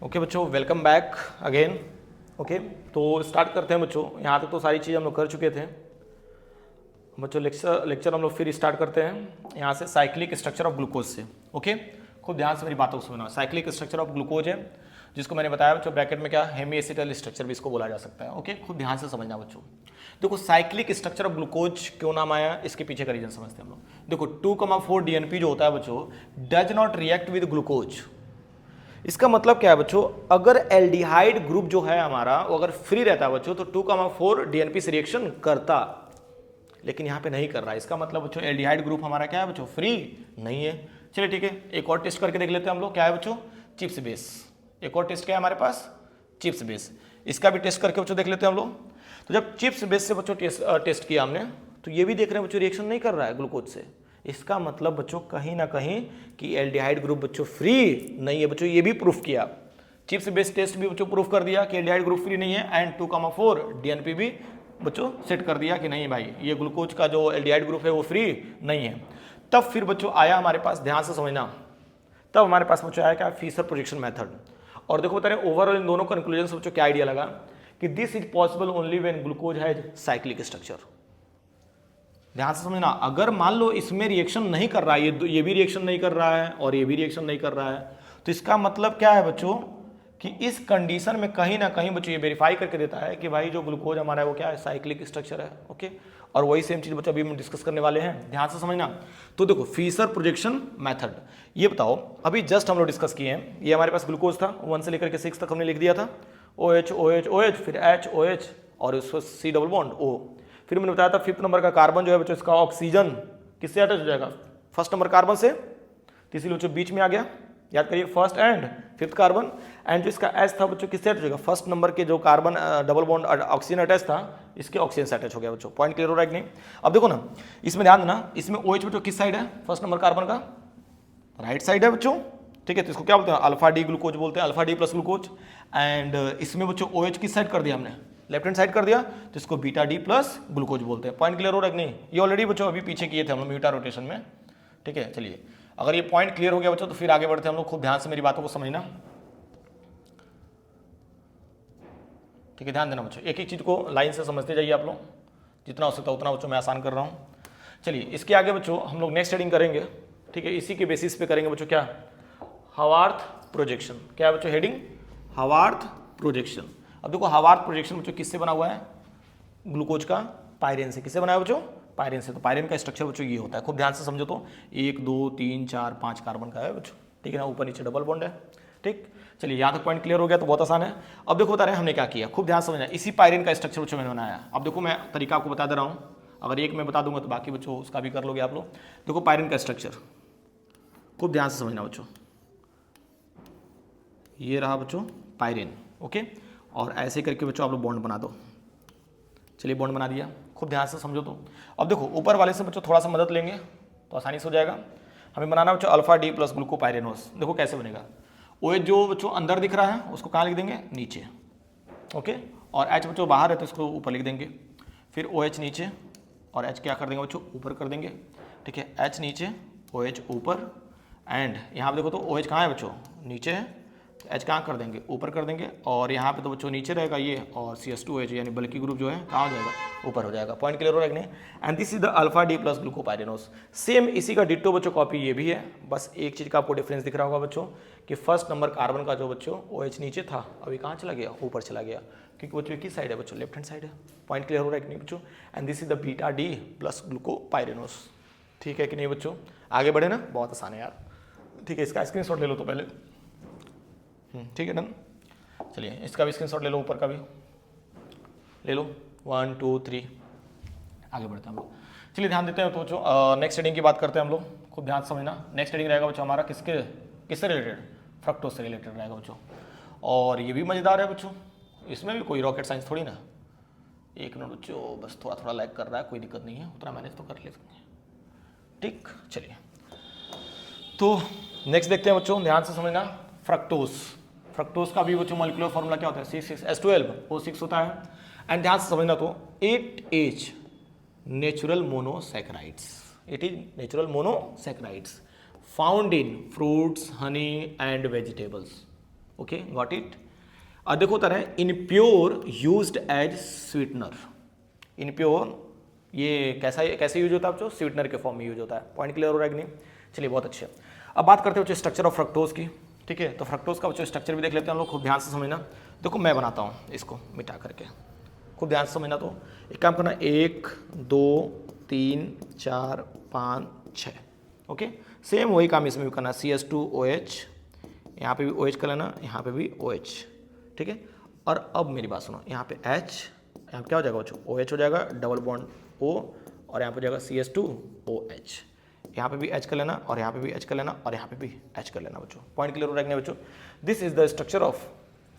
Okay बच्चों, welcome back again. Okay, तो start करते हैं बच्चों। यहाँ तक तो सारी चीज़ हम लोग कर चुके थे बच्चों। लेक्चर हम लोग फिर स्टार्ट करते हैं यहाँ से, साइक्लिक स्ट्रक्चर ऑफ ग्लूकोज से। ओके, खूब ध्यान से मेरी बातों को सुनना। साइक्लिक स्ट्रक्चर ऑफ ग्लूकोज है, जिसको मैंने बताया बच्चों ब्रैकेट में क्या, हेमी एसिटल स्ट्रक्चर भी इसको बोला जा सकता है। ओके, खूब ध्यान से समझना बच्चों। देखो, साइक्लिक स्ट्रक्चर ऑफ ग्लूकोज क्यों नाम आया, इसके पीछे का रीजन समझते हैं हम लोग। देखो 2,4 DNP जो होता है बच्चों, does not react with glucose. इसका मतलब क्या है बच्चों, अगर एल्डिहाइड ग्रुप जो है हमारा वो अगर फ्री रहता है बच्चों, तो 2,4 DNP से रिएक्शन करता, लेकिन यहाँ पे नहीं कर रहा है। इसका मतलब बच्चों एल्डिहाइड ग्रुप हमारा क्या है बच्चों, फ्री नहीं है। चलिए ठीक है, एक और टेस्ट करके देख लेते हैं हम लोग। क्या है बच्चों, चिप्स बेस। एक और टेस्ट क्या है हमारे पास, चिप्स बेस। इसका भी टेस्ट करके बच्चों देख लेते हैं हम लोग। तो जब चिप्स बेस से बच्चों टेस्ट किया हमने, तो ये भी देख रहे हैं बच्चों रिएक्शन नहीं कर रहा है ग्लूकोज से। इसका मतलब बच्चों कहीं ना कहीं कि एल्डिहाइड ग्रुप बच्चों फ्री नहीं है बच्चों। ये भी प्रूफ किया, चिप्स बेस टेस्ट भी बच्चों प्रूफ कर दिया कि एल्डिहाइड ग्रुप फ्री नहीं है, एंड 2,4 DNP भी बच्चों सेट कर दिया कि नहीं भाई, ये ग्लूकोज का जो एल्डिहाइड ग्रुप है वो फ्री नहीं है। तब फिर बच्चों आया हमारे पास, ध्यान से समझना, तब हमारे पास बच्चों आया क्या, फिशर प्रोजेक्शन मेथड। और देखो बता रहे ओवरऑल इन दोनों कंक्लूजन से बच्चों क्या आइडिया लगा कि this is possible only when glucose has cyclic structure. ध्यान से समझना, अगर मान लो इसमें रिएक्शन नहीं कर रहा है, ये भी रिएक्शन नहीं कर रहा है और ये भी रिएक्शन नहीं कर रहा है, तो इसका मतलब क्या है बच्चों कि इस कंडीशन में कहीं ना कहीं बच्चों ये वेरीफाई करके देता है कि भाई जो ग्लूकोज हमारा है वो क्या है, साइक्लिक स्ट्रक्चर है। ओके, और वही सेम चीज बच्चों अभी हम डिस्कस करने वाले हैं, ध्यान से समझना। तो देखो फिशर प्रोजेक्शन मेथड, ये बताओ अभी जस्ट हम लोग डिस्कस किए हैं। ये हमारे पास ग्लूकोज था, 1 से लेकर के 6 तक हमने लिख दिया था, OH OH OH, फिर H OH और उसको C डबल बॉन्ड O। फिर मैंने बताया था 5th नंबर का कार्बन जो है बच्चों, इसका ऑक्सीजन किससे अटैच हो जाएगा, 1st नंबर कार्बन से, तो इसलिए बच्चों बीच में आ गया। याद करिए 1st and 5th carbon. And जो इसका एच था बच्चों किससे अटैच हो जाएगा, 1st नंबर के जो carbon double bond oxygen attach था, इसके ऑक्सीजन से अटैच हो गया बच्चों। पॉइंट क्लियर हो रहा है कि नहीं। अब देखो ना, इसमें ध्यान देना, इसमें OH बच्चों किस साइड है, 1st नंबर कार्बन का राइट साइड है बच्चों। ठीक है, तो इसको क्या बोलते हैं, अल्फा डी ग्लूकोज बोलते हैं, alpha D plus glucose. And इसमें बच्चों OH किस साइड कर दिया हमने, लेफ्ट हैंड साइड कर दिया, तो इसको बीटा डी प्लस ग्लूकोज बोलते हैं। पॉइंट क्लियर हो रहा है कि नहीं। ये ऑलरेडी बच्चों अभी पीछे किए थे हम लोग म्यूटा रोटेशन में। ठीक है, चलिए अगर ये पॉइंट क्लियर हो गया बच्चों, तो फिर आगे बढ़ते हैं हम लोग। खूब ध्यान से मेरी बातों को समझना। ठीक है, ध्यान देना बच्चों, एक एक चीज को लाइन से समझते जाइए आप लोग, जितना हो सकता है उतना बच्चों मैं आसान कर रहा हूँ। चलिए इसके आगे बच्चों हम लोग नेक्स्ट हेडिंग करेंगे। ठीक है, इसी के बेसिस पे करेंगे बच्चों क्या, हवार्थ प्रोजेक्शन। क्या है बच्चों हेडिंग, हवार्थ प्रोजेक्शन। अब देखो हवार्थ प्रोजेक्शन बच्चों किससे बना हुआ है, ग्लूकोज का पायरेन से। किससे बना है बच्चों, पायरेन से। तो पायरेन का स्ट्रक्चर बच्चों ये होता है, खूब ध्यान से समझो। तो 1 2 3 4 5 कार्बन का है बच्चों, ठीक है ना, ऊपर नीचे डबल बॉन्ड है। ठीक, चलिए यहाँ तक पॉइंट क्लियर हो गया, तो बहुत आसान है। अब देखो बता रहे हैं हमने क्या किया, खूब ध्यान से समझना। इसी पायरेन का स्ट्रक्चर बच्चों मैंने बनाया। अब देखो मैं तरीका आपको बता दे रहा हूँ, अगर एक मैं बता दूंगा तो बाकी बच्चों उसका भी कर लोगे आप लोग। देखो पायरेन का स्ट्रक्चर खूब ध्यान से समझना बच्चों। ये रहा बच्चों पायरेन। ओके, और ऐसे करके बच्चों आप लोग बॉन्ड बना दो। चलिए बॉन्ड बना दिया, खूब ध्यान से समझो। तो अब देखो ऊपर वाले से बच्चों थोड़ा सा मदद लेंगे तो आसानी से हो जाएगा। हमें बनाना बच्चों अल्फा डी प्लस ग्लूकोपायरेनोस। देखो कैसे बनेगा, OH जो बच्चों अंदर दिख रहा है उसको कहाँ लिख देंगे, नीचे। ओके, और H बच्चों बाहर है तो इसको ऊपर लिख देंगे। फिर OH नीचे और H क्या कर देंगे बच्चों, ऊपर कर देंगे। ठीक है, H नीचे OH ऊपर। एंड यहाँ पे देखो तो OH कहाँ है बच्चों, नीचे है, H कहाँ कर देंगे, ऊपर कर देंगे। और यहाँ पे तो बच्चों नीचे रहेगा ये, और CH2OH यानी बल्कि ग्रुप जो है कहाँ हो जाएगा, ऊपर हो जाएगा। पॉइंट क्लियर हो रहा है कि नहीं। And this is the alpha D plus glucopyranose. Same इसी का डिट्टो बच्चों कॉपी ये भी है, बस एक चीज़ का आपको डिफरेंस दिख रहा होगा बच्चों कि 1st नंबर कार्बन का जो बच्चों OH नीचे था, अभी कहाँ चला गया, ऊपर चला गया, क्योंकि बच्चों किस साइड है बच्चों, लेफ्ट हैंड साइड है। पॉइंट क्लियर हो रहा है कि नहीं बच्चों। And this is the beta D plus glucopyranose. ठीक है कि नहीं बच्चों, आगे बढ़े ना, बहुत आसान है यार। ठीक है, इसका स्क्रीनशॉट ले लो तो पहले। ठीक है डन। चलिए इसका भी स्क्रीनशॉट ले लो, ऊपर का भी ले लो। 1 2 3 आगे बढ़ते हैं हम लोग। चलिए ध्यान देते हैं तो बच्चों नेक्स्ट हेडिंग की बात करते हैं हम लोग। खूब ध्यान से समझना, नेक्स्ट हेडिंग रहेगा बच्चों हमारा किससे रिलेटेड, फ्रक्टोज से रिलेटेड रहेगा बच्चों। और ये भी मज़ेदार है बच्चों, इसमें भी कोई रॉकेट साइंस थोड़ी ना। एक मिनट बच्चों, बस थोड़ा थोड़ा लैग कर रहा है, कोई दिक्कत नहीं है, उतना मैनेज तो कर लेते हैं। ठीक, चलिए तो नेक्स्ट देखते हैं बच्चों, ध्यान से समझना। फ्रक्टोज का भी बच्चों मॉलिक्यूलर फॉर्मूला क्या होता है, C6H12 O6 होता है। एंड ध्यान से समझना, तो 8H natural monosaccharides, it is natural monosaccharides found in fruits, honey and vegetables. Okay got it. अब देखो होता है impure used as sweetener. Impure ये कैसे यूज होता है बच्चों, स्वीटनर के फॉर्म में यूज होता है। पॉइंट क्लियर हो रहा है कि नहीं? चलिए बहुत अच्छे। अब बात करते हैं बच्चों स्ट्रक्चर ऑफ फ्रक्टोज की। ठीक है, तो फ्रक्टोज का बच्चों स्ट्रक्चर भी देख लेते हैं हम लोग, खूब ध्यान से समझना। देखो मैं बनाता हूँ इसको मिटा करके, खूब ध्यान से समझना। तो एक काम करना, 1 2 3 4 5 6। ओके, सेम वही काम इसमें भी करना, CH2OH, यहाँ पे भी OH कर लेना, यहाँ पे भी OH। ठीक है, और अब मेरी बात सुनो, यहाँ पे H, यहाँ पे क्या हो जाएगा बच्चों, OH हो जाएगा, डबल बॉन्ड O, और यहाँ पे हो जाएगा CH2OH। यहाँ पे भी H कर लेना, और यहाँ पे भी H कर लेना, और यहाँ पे भी H कर लेना बच्चों। पॉइंट क्लियर हो रहा है बच्चों? This is the structure of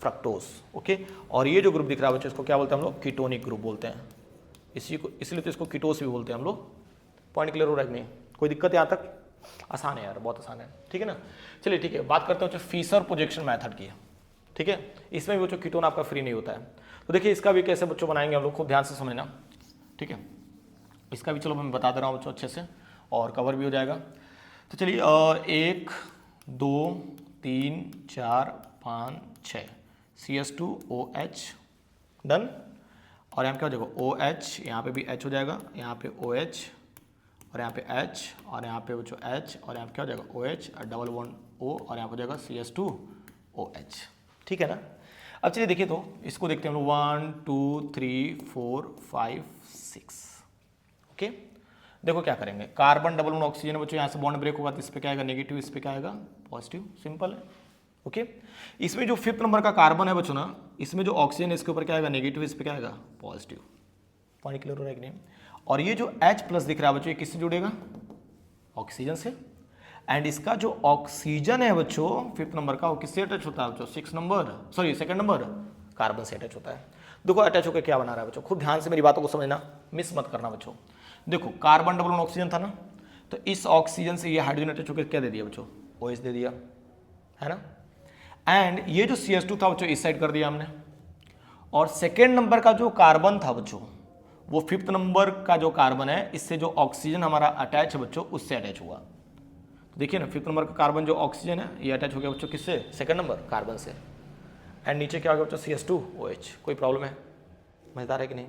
fructose. Okay, और ये जो ग्रुप दिख रहा है बच्चों, इसको क्या बोलते हैं हम लोग, कीटोनिक ग्रुप बोलते हैं। इसी को इसलिए तो इसको कीटोस भी बोलते हैं हम लोग। पॉइंट क्लियर हो रहा है नहीं? कोई दिक्कत यहाँ तक? आसान है यार, बहुत आसान है। ठीक है ना? चलिए ठीक है, बात करते हैं बच्चों फीसर प्रोजेक्शन मेथड की। ठीक है, इसमें भी बच्चों कीटोन आपका फ्री नहीं होता है। तो देखिए इसका भी कैसे बच्चों बनाएंगे हम लोग, खूब ध्यान से समझना। ठीक है, इसका भी चलो मैं बता दे रहा हूँ बच्चों अच्छे से, और कवर भी हो जाएगा। तो चलिए 1 2 3 4 5 6 CH2OH डन। और यहाँ पे क्या हो जाएगा OH, यहाँ पे भी H हो जाएगा, यहाँ पे OH, और यहाँ पे H, और यहाँ पे बच्चों H, और यहाँ पे क्या हो जाएगा OH, और डबल बॉन्ड O, और यहाँ पे हो जाएगा CH2OH। ठीक है ना? अब चलिए देखिए, तो इसको देखते हैं हम लोग 1 2 3 4 5 6। ओके, देखो क्या करेंगे, कार्बन डबल बॉन्ड ऑक्सीजन बच्चों, यहाँ से बॉन्ड ब्रेक होगा तो इस पे क्या आएगा नेगेटिव, इस पे क्या आएगा पॉजिटिव, सिंपल है। ओके, इसमें जो 5th नंबर का कार्बन है बच्चों ना, इसमें जो ऑक्सीजन है इसके ऊपर क्या आएगा नेगेटिव, इस पे क्या आएगा पॉजिटिव। पॉइंट क्लियर हो रहा है कि नहीं? और ये जो H+ दिख रहा है बच्चों, ये किससे जुड़ेगा, ऑक्सीजन से। एंड इसका जो ऑक्सीजन है बच्चों 5th नंबर का, वो किससे अटैच होता है बच्चों, 2nd नंबर कार्बन से अटैच होता है। देखो अटैच होकर क्या बना रहा है बच्चों, खूब ध्यान से मेरी बातों को समझना, मिस मत करना बच्चों। देखो कार्बन डबल बॉन्ड ऑक्सीजन था ना, तो इस ऑक्सीजन से ये हाइड्रोजन अटैच होकर क्या दे दिया बच्चों, OH दे दिया, है ना। एंड ये जो CH2 था बच्चों इस साइड कर दिया हमने, और 2nd नंबर का जो कार्बन था बच्चों, वो 5th नंबर का जो कार्बन है, इससे जो ऑक्सीजन हमारा अटैच है बच्चों, उससे अटैच हुआ। तो देखिए ना 5th नंबर का कार्बन जो ऑक्सीजन है, ये अटैच हो गया बच्चों किससे, 2nd नंबर कार्बन से। एंड नीचे क्या हो गया बच्चों, CH2OH। कोई प्रॉब्लम है? मजेदार है कि नहीं?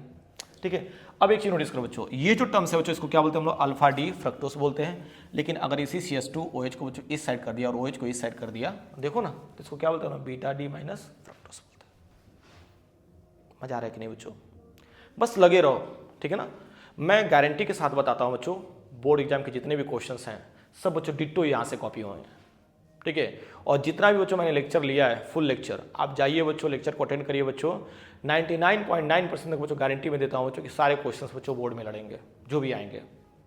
ठीक है, अब एक चीज नोटिस करो बच्चों, ये जो टर्म्स है बच्चों, इसको क्या बोलते हैं हम लोग, अल्फा डी फ्रक्टोस बोलते हैं। लेकिन अगर इसी CH2OH को बच्चों इस साइड कर दिया और OH को इस साइड कर दिया, देखो ना, तो इसको क्या बोलते हैं ना, बीटा डी माइनस फ्रक्टोस बोलते हैं। मजा आ रहा है कि नहीं बच्चों? बस लगे रहो, ठीक है ना। मैं गारंटी के साथ बताता हूँ बच्चों, बोर्ड एग्जाम के जितने भी क्वेश्चन हैं सब बच्चों डिट्टो यहाँ से कॉपी हुए हैं। ठीक है, और जितना भी बच्चों मैंने लेक्चर लिया है, फुल लेक्चर, आप जाइए बच्चों, लेक्चर को अटेंड करिए बच्चों। 99.9% तक बच्चों गारंटी में देता हूं बच्चों कि सारे क्वेश्चंस बच्चों बोर्ड में लड़ेंगे, जो भी आएंगे।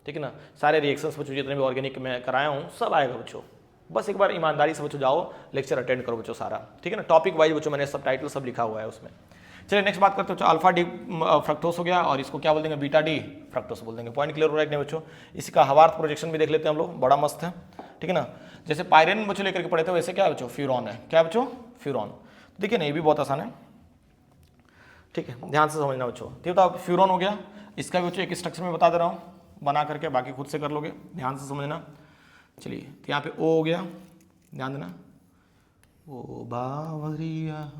ठीक है ना, सारे रिएक्शंस बच्चों जितने भी ऑर्गेनिक में कराया हूँ सब आएगा बच्चों। बस एक बार ईमानदारी से बच्चों जाओ, लेक्चर अटेंड करो बच्चों सारा। ठीक है ना, टॉपिक वाइज बच्चों मैंने सब टाइटल सब लिखा हुआ है उसमें। चलिए नेक्स्ट बात करते हैं बच्चों, अल्फा डी फ्रक्टोस हो गया, और इसको क्या बोल देंगे, बीटा डी फ्रक्टोस बोल देंगे। पॉइंट क्लियर हो रहा है कि नहीं बच्चों? इसी का हवार्थ प्रोजेक्शन भी देख लेते हैं हम लोग, बड़ा मस्त है। ठीक है ना, जैसे पायरेन बच्चों लेकर के पढ़े थे, वैसे क्या है बच्चों, फ्यूरॉन है। क्या बच्चों, फ्यूरॉन। देखिए ना, ये भी बहुत आसान है। ठीक है, ध्यान से समझना बच्चों। ठीक है, तो फ्यूरॉन हो गया, इसका भी बच्चों एक स्ट्रक्चर में बता दे रहा हूँ बना करके, बाकी खुद से कर लोगे, ध्यान से समझना। चलिए, तो यहाँ पे O हो गया, ध्यान देना, ओ बावरिया।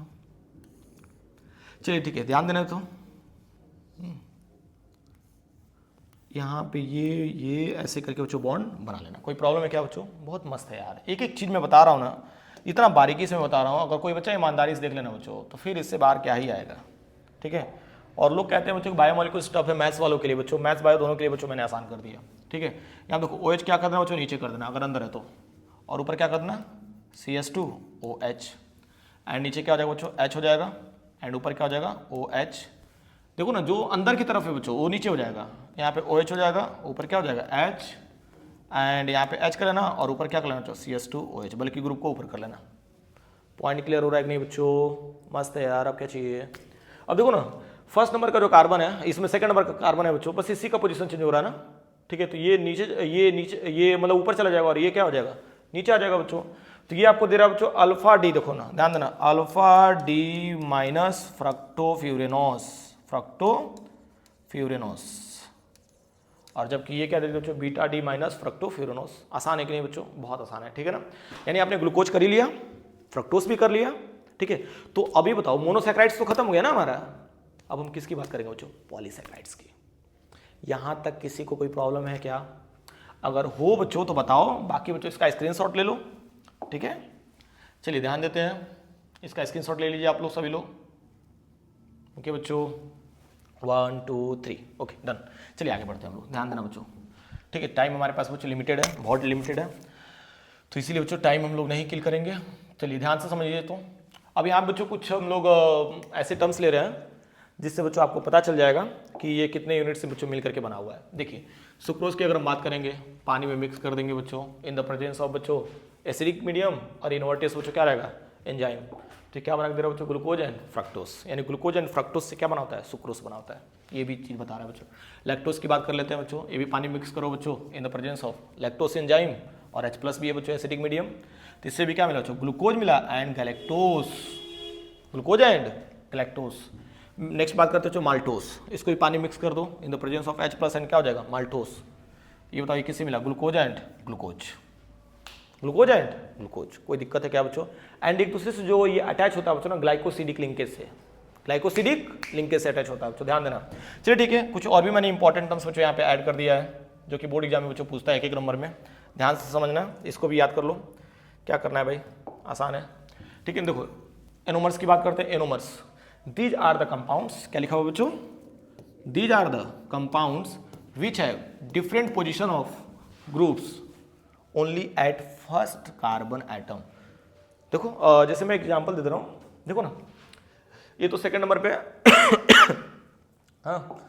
चलिए ठीक है, ध्यान देना। तो यहाँ पे ये ऐसे करके बच्चों बॉन्ड बना लेना। कोई प्रॉब्लम है क्या बच्चों? बहुत मस्त है यार, एक एक चीज़ मैं बता रहा हूँ ना, इतना बारीकी से मैं बता रहा हूँ। अगर कोई बच्चा ईमानदारी से देख लेना बच्चों, तो फिर इससे बाहर क्या ही आएगा। ठीक है, और लोग कहते हैं बच्चों बायोमोलिकुलर स्टफ है मैथ्स वालों के लिए बच्चों, मैथ्स बायो दोनों के लिए बच्चों मैंने आसान कर दिया। ठीक है, यहाँ देखो OH क्या कर देना बच्चों, नीचे कर देना अगर अंदर है तो, और ऊपर क्या कर देना, CH2OH। एंड नीचे क्या हो जाएगा बच्चों, H हो जाएगा, एंड ऊपर क्या हो जाएगा OH। देखो ना, जो अंदर की तरफ है बच्चों वो नीचे हो जाएगा, यहाँ पे OH हो जाएगा, ऊपर क्या हो जाएगा H, एंड यहाँ पे H कर लेना, और ऊपर क्या कर लेना बच्चों, CH2OH, बल्कि ग्रुप को ऊपर कर लेना। पॉइंट क्लियर हो रहा है कि नहीं बच्चों? मस्त है यार, अब क्या चाहिए। अब देखो ना, 1st नंबर का जो कार्बन है, इसमें 2nd नंबर का कार्बन है बच्चों, बस इसी का पोजीशन चेंज हो रहा है ना। ठीक है, तो ये नीचे ये मतलब ऊपर चला जाएगा, और ये क्या हो जाएगा, नीचे आ जाएगा बच्चों। तो ये आपको दे रहा है बच्चों अल्फा डी, देखो ना, ध्यान देना, अल्फा डी माइनस फ्रक्टोफ्यूरेनोस। और जबकि ये क्या दे बच्चों, बीटा डी माइनस फ्रक्टोफ्यूरेनोस। आसान है कि नहीं बच्चों? बहुत आसान है। ठीक है ना, यानी आपने ग्लूकोज कर ही लिया, फ्रक्टोज भी कर लिया, ठीक है। तो अभी बताओ मोनोसैकेराइड्स तो खत्म हो गया ना हमारा, अब हम किसकी बात करेंगे बच्चों, पॉलीसैकेराइड्स की। यहां तक किसी को कोई प्रॉब्लम है क्या? अगर हो बच्चों तो बताओ, बाकी बच्चों इसका स्क्रीनशॉट ले लो, ठीक है। चलिए ध्यान देते हैं, इसका स्क्रीनशॉट ले लीजिए आप लोग सभी लोग। ओके बच्चों, 1 2 3, ओके डन। चलिए आगे बढ़ते हैं हम लोग, ध्यान देना बच्चों, ठीक है। टाइम हमारे पास बच्चों लिमिटेड है, बहुत लिमिटेड है, तो इसीलिए बच्चों टाइम हम लोग नहीं किल करेंगे। चलिए ध्यान से समझिए। तो अब यहाँ बच्चों कुछ हम लोग ऐसे टर्म्स ले रहे हैं जिससे बच्चों आपको पता चल जाएगा कि ये कितने यूनिट से बच्चों मिल करके बना हुआ है। देखिए सुक्रोज की अगर हम बात करेंगे, पानी में मिक्स कर देंगे बच्चों इन द प्रेजेंस ऑफ बच्चों एसिडिक मीडियम, और इनवर्टेस बच्चों क्या रहेगा, एंजाइम। तो क्या बना दे रहा है बच्चों, ग्लूकोज एंड फ्रक्टोज, यानी ग्लूकोज एंड फ्रक्टोज से क्या बना होता है, सुक्रोज बना होता है। ये भी चीज़ बता रहा है बच्चों। लैक्टोज की बात कर लेते हैं बच्चों, ये भी पानी मिक्स करो बच्चों in the presence of lactose enzyme, और H+ भी है बच्चों एसिडिक मीडियम, तो इससे भी क्या मिला बच्चों, ग्लूकोज मिला and galactose, glucose and galactose. Next बात करते हैं माल्टोस, इसको भी पानी मिक्स कर दो in the presence of H+ and क्या हो जाएगा, माल्टोस। ये बताओ ये किससे मिला, glucose and glucose, glucose and glucose. कोई दिक्कत है क्या बच्चों? एंड एक दूसरे से जो ये अटैच होता है बच्चों ना, ग्लाइकोसिडिक लिंकेज से, ग्लाइकोसिडिक लिंकेज से अटैच होता है बच्चों, ध्यान देना। चलिए ठीक है, कुछ और भी मैंने इंपॉर्टेंट टर्म्स बच्चों यहाँ पे ऐड कर दिया है जो कि बोर्ड एग्जाम में बच्चों पूछता है एक नंबर में, ध्यान से समझना, इसको भी याद कर लो। क्या करना है भाई, आसान है, ठीक है। देखो एनोमर्स की बात करते हैं, anomers, these are the compounds, क्या लिखा हुआ बच्चों, these are the compounds which have different position of groups only at first carbon atom. देखो जैसे मैं एग्जांपल दे रहा हूँ, देखो ना ये तो सेकंड नंबर पे है हाँ,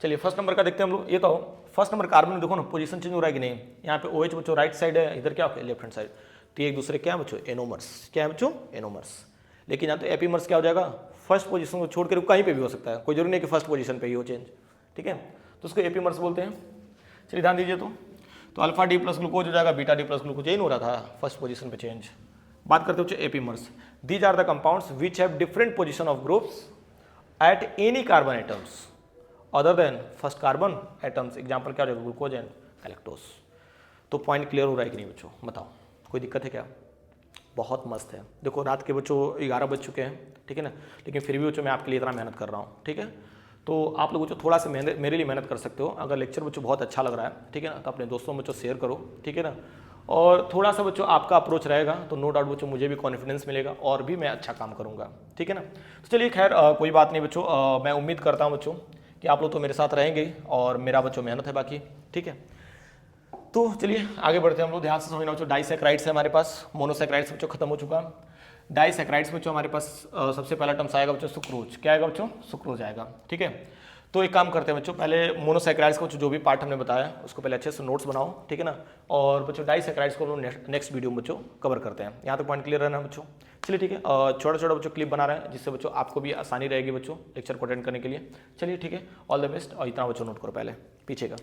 चलिए फर्स्ट नंबर का देखते हैं हम लोग। ये तो फर्स्ट नंबर कार्बन में देखो ना पोजीशन चेंज हो रहा है कि नहीं, यहाँ पे OH बच्चों राइट साइड है, इधर क्या हो लेफ्ट हैंड साइड, तो ये एक दूसरे क्या है बच्चों, एनोमर्स, क्या है बच्चों, एनोमर्स। लेकिन यहाँ तो एपीमर्स क्या हो जाएगा, फर्स्ट पोजीशन को छोड़ कर कहीं पे भी हो सकता है, कोई जरूरी नहीं कि फर्स्ट पोजीशन पे ही हो चेंज, ठीक है, तो उसको एपीमर्स बोलते हैं। चलिए ध्यान दीजिए, तो अल्फा D+ ग्लूकोज हो जाएगा, बीटा D+ ग्लूकोज, यही हो रहा था फर्स्ट पोजीशन पे चेंज। बात करते हो epimers, these are the compounds which have different position of groups at any carbon atoms other than first carbon atoms. Example क्या हो जाएगा, ग्लूकोज एंड गैलेक्टोज। तो पॉइंट क्लियर हो रहा है कि नहीं बच्चों, बताओ कोई दिक्कत है क्या? बहुत मस्त है। देखो रात के बच्चों 11 बज चुके हैं, ठीक है ना, लेकिन फिर भी बच्चों मैं आपके लिए इतना मेहनत कर रहा हूँ, ठीक है। तो आप लोग बच्चों थोड़ा सा मेरे लिए मेहनत कर सकते हो। अगर लेक्चर बच्चों बहुत अच्छा लग रहा है, ठीक है ना, तो अपने दोस्तों में बच्चों शेयर करो, ठीक है ना। और थोड़ा सा बच्चों आपका अप्रोच रहेगा तो नो डाउट बच्चों मुझे भी कॉन्फिडेंस मिलेगा और भी मैं अच्छा काम करूँगा, ठीक है ना। तो चलिए खैर कोई बात नहीं बच्चों, मैं उम्मीद करता हूँ बच्चों कि आप लोग तो मेरे साथ रहेंगे और मेरा बच्चों मेहनत है बाकी, ठीक है। तो चलिए आगे बढ़ते हैं हम लोग, ध्यान से समझना बच्चों। डाइसैकेराइड्स है हमारे पास, मोनोसैकेराइड्स बच्चों खत्म हो चुका। डाइसैकेराइड्स बच्चों हमारे पास सबसे पहला टर्म्स आएगा बच्चों सुक्रोज, क्या आएगा बच्चों, सुक्रोज आएगा, ठीक है। तो एक काम करते हैं बच्चों, पहले मोनोसैकेराइड्स का जो भी पार्ट हमने बताया उसको पहले अच्छे से नोट्स बनाओ, ठीक है ना, और बच्चों डाइसैकेराइड्स को नेक्स्ट वीडियो में बच्चों कवर करते हैं। यहाँ तक पॉइंट क्लियर रहना बच्चों। चलिए ठीक है, छोटा छोटा बच्चों क्लिप बना रहे हैं जिससे बच्चों आपको भी आसानी रहेगी बच्चों लेक्चर को अटेंड करने के लिए। चलिए ठीक है, ऑल द बेस्ट। और इतना बच्चों नोट करो पहले पीछे का।